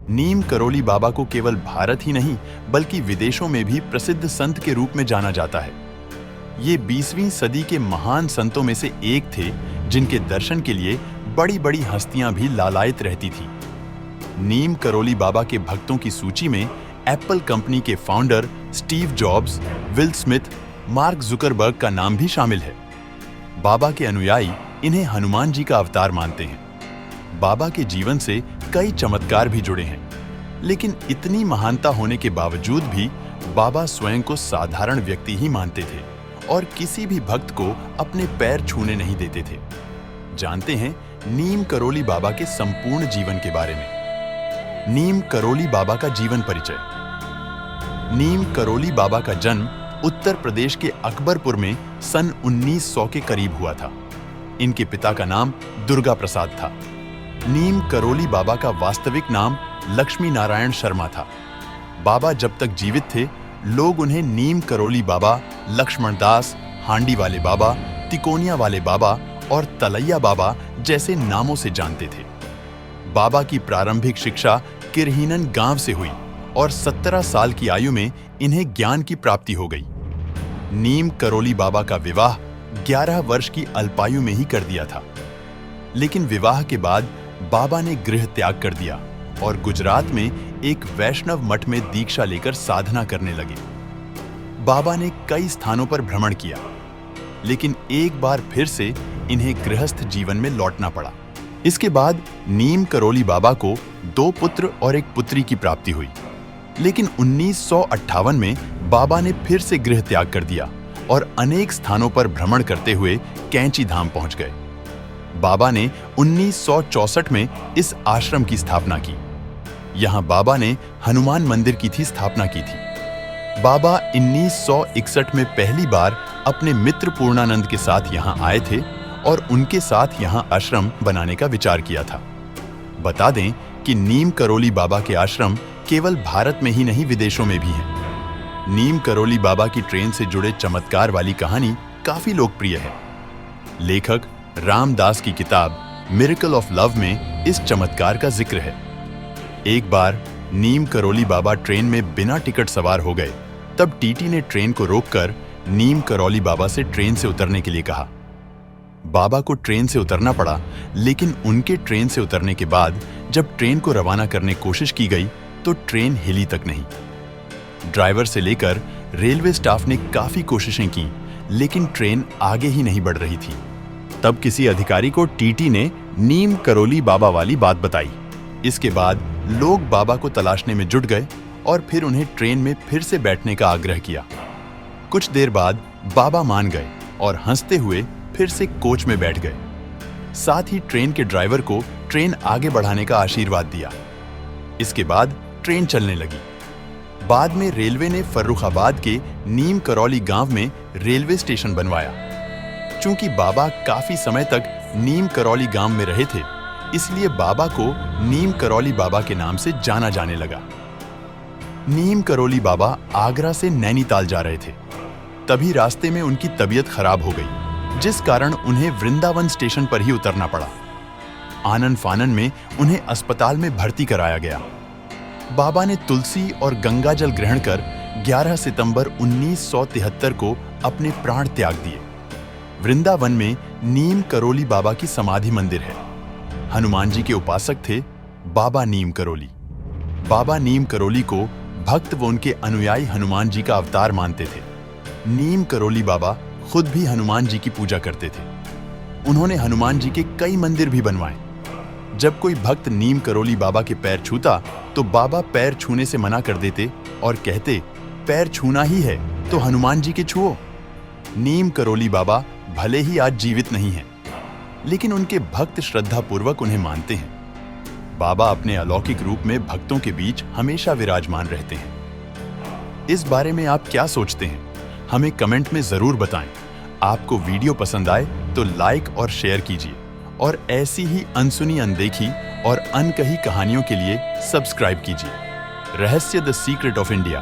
नीम करोली बाबा को केवल भारत ही नहीं बल्कि विदेशों में भी प्रसिद्ध संत के रूप में जाना जाता है। ये 20वीं सदी के महान संतों में से एक थे जिनके दर्शन के लिए बड़ी-बड़ी हस्तियां भी लालायित रहती थी। नीम करोली बाबा के भक्तों की सूची में एप्पल कंपनी के founder Steve jobs, will Smith, mark Zuckerberg का नाम भी शामिल है। बाबा के अनुयायी इन्हें हनुमान जी का अवतार मानते हैं। बाबा के जीवन से कई चमत्कार भी जुड़े हैं, लेकिन इतनी महानता होने के बावजूद भी बाबा स्वयं को साधारण व्यक्ति ही मानते थे और किसी भी भक्त को अपने पैर छूने नहीं देते थे। जानते हैं नीम करोली बाबा के संपूर्ण जीवन के बारे में। नीम करोली बाबा का जीवन परिचय। नीम करोली बाबा का जन्म उत्तर प्रदेश के अकबरपुर में सन 1900 के करीब हुआ था। इनके पिता का नाम दुर्गा प्रसाद था। नीम करोली बाबा का वास्तविक नाम लक्ष्मी नारायण शर्मा था। बाबा जब तक जीवित थे, लोग उन्हें नीम करोली बाबा, लक्ष्मण दास, हांडी वाले बाबा, तिकोनिया वाले बाबा और तलैया बाबा जैसे नामों से जानते थे। बाबा की प्रारंभिक शिक्षा किरहीनन गांव से हुई और 17 साल की आयु में इन्हें ज्ञान की प्राप्ति हो गई। नीम करोली बाबा का विवाह 11 वर्ष की अल्पायु में ही कर दिया था, लेकिन विवाह के बाद बाबा ने गृह त्याग कर दिया और गुजरात में एक वैष्णव मठ में दीक्षा लेकर साधना करने लगे। बाबा ने कई स्थानों पर भ्रमण किया, लेकिन एक बार फिर से इन्हें गृहस्थ जीवन में लौटना पड़ा। इसके बाद नीम करोली बाबा को 2 पुत्र और एक पुत्री की प्राप्ति हुई, लेकिन 1958 में बाबा ने फिर से गृह त्याग कर दिया और अनेक स्थानों पर भ्रमण करते हुए कैंची धाम पहुंच गए। बाबा ने 1964 में इस आश्रम की स्थापना की। यहां बाबा ने हनुमान मंदिर की थी स्थापना की थी। बाबा 1961 में पहली बार अपने मित्र पूर्णानंद के साथ यहां आए थे और उनके साथ यहां आश्रम बनाने का विचार किया था। बता दें कि नीम करोली बाबा के आश्रम केवल भारत में ही नहीं विदेशों में भी हैं। नीम करोली बाबा की ट्रेन से जुड़े चमत्कार वाली कहानी काफी लोकप्रिय है। लेखक रामदास की किताब मिरेकल ऑफ लव में इस चमत्कार का जिक्र है। एक बार नीम करोली बाबा ट्रेन में बिना टिकट सवार हो गए, तब टीटी ने ट्रेन को रोककर नीम करोली बाबा से ट्रेन से उतरने के लिए कहा। बाबा को ट्रेन से उतरना पड़ा, लेकिन उनके ट्रेन से उतरने के बाद जब ट्रेन को रवाना करने की कोशिश की गई तो ट्रेन हिली तक नहीं। ड्राइवर से लेकर रेलवे स्टाफ ने काफी कोशिशें की, लेकिन ट्रेन आगे ही नहीं बढ़ रही थी। तब किसी अधिकारी को टीटी ने नीम करोली बाबा वाली बात बताई। इसके बाद लोग बाबा को तलाशने में जुट गए और फिर उन्हें ट्रेन में फिर से बैठने का आग्रह किया। कुछ देर बाद बाबा मान गए और हंसते हुए फिर से कोच में बैठ गए। साथ ही ट्रेन के ड्राइवर को ट्रेन आगे बढ़ाने का आशीर्वाद दिया। इसके बाद ट्रेन चलने लगी। बाद में रेलवे ने फर्रुखाबाद के नीम करोली गांव में रेलवे स्टेशन बनवाया। चूंकि बाबा काफी समय तक नीम करोली गांव में रहे थे, इसलिए बाबा को नीम करोली बाबा के नाम से जाना जाने लगा। नीम करोली बाबा आगरा से नैनीताल जा रहे थे। तभी रास्ते में उनकी तबीयत खराब हो गई, जिस कारण उन्हें वृंदावन स्टेशन पर ही उतरना पड़ा। आनन फानन में उन्हें अस्पताल में भर्ती कराया गया। बाबा ने तुलसी और गंगा जल ग्रहण कर 11 सितंबर 1973 को अपने प्राण त्याग दिए। वृंदावन में नीम करोली बाबा की समाधि मंदिर है। हनुमान जी के उपासक थे बाबा नीम करोली। बाबा नीम करोली को भक्त व उनके अनुयायी हनुमान जी का अवतार मानते थे। नीम करोली बाबा खुद भी हनुमान जी की पूजा करते थे। उन्होंने हनुमान जी के कई मंदिर भी बनवाए। जब कोई भक्त नीम करोली बाबा के पैर छूता तो बाबा पैर छूने से मना कर देते और कहते, पैर छूना ही है तो हनुमान जी के छुओ। नीम करोली बाबा भले ही आज जीवित नहीं हैं, लेकिन उनके भक्त श्रद्धापूर्वक उन्हें मानते हैं। बाबा अपने अलौकिक रूप में भक्तों के बीच हमेशा विराजमान रहते हैं। इस बारे में आप क्या सोचते हैं? हमें कमेंट में जरूर बताएं। आपको वीडियो पसंद आए तो लाइक और शेयर कीजिए और ऐसी ही अनसुनी, अनदेखी और अनकही कहानियों के लिए सब्सक्राइब कीजिए। रहस्य द सीक्रेट ऑफ इंडिया।